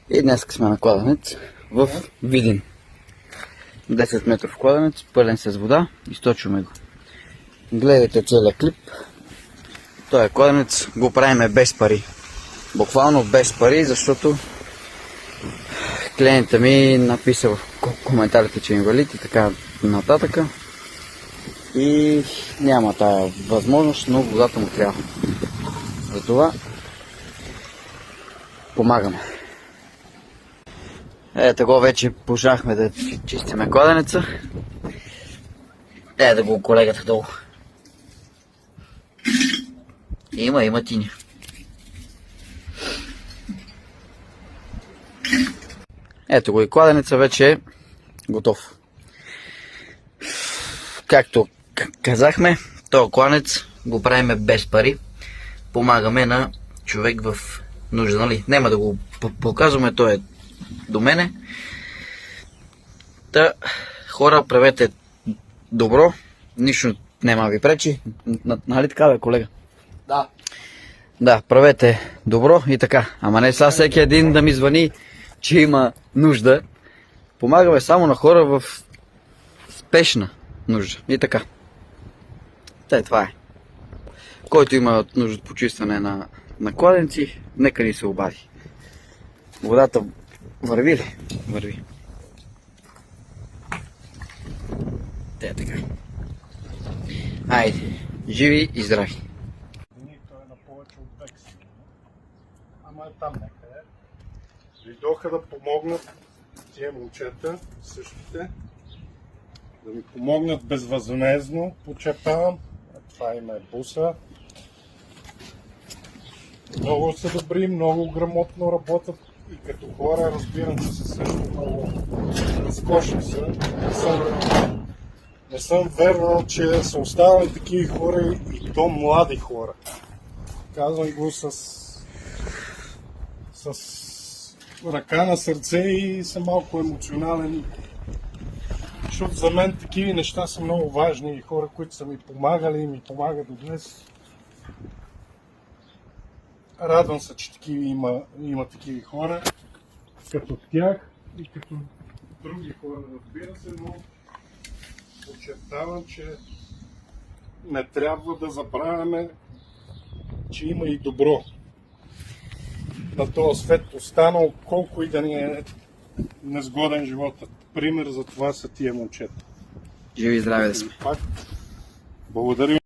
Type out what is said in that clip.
И днес сме на кладенец в Видин. 10 метров кладенец, пълен с вода, източваме го. Гледайте целият клип. Този кладенец го правиме без пари. Буквално без пари, защото клиентът ми написа в коментарите, че е инвалид и така нататък. И няма тая възможност, но водата му трябва. Затова помагаме. Ето го вече почнахме да чистиме кладенеца. Да го колегата долу. Има тиня. Ето го и кладенеца вече е готов. Както казахме, този кладенец го правиме без пари. Помагаме на човек в нужда, нали? Няма да го показваме, той е до мене. Та, хора, правете добро, нищо няма ви пречи. Нали така бе, колега? Да. Да, правете добро и така. Ама не сега всеки един да ми звъни, че има нужда. Помагаме само на хора в спешна нужда. И така. Това е. Който има нужда от почистване на кладенци, нека ни се обади. Водата върви ли? Върви. Така. Айде, живи и здрави. Той е на повече от век си. Ама е там някъде. Дойдоха да помогнат тия момчета, същите. Да ми помогнат безвъзмездно, подчертавам. Това има е буса. Много са добри, много грамотно работят и като хора разбирам, че са също много разкошни са. Не съм вервал, че са оставали такива хора и то млади хора. Казвам го с ръка на сърце и съм малко емоционален. Защото за мен такива неща са много важни и хора, които са ми помагали и ми помагат до днес. Радвам се, че има такива хора, като тях и като други хора, разбира се, но подчертавам, че не трябва да забравяме, че има и добро на този свет останал, колко и да ни е незгоден животът. Пример за това са тия момчета. Живи и здрави да сме. Благодаря.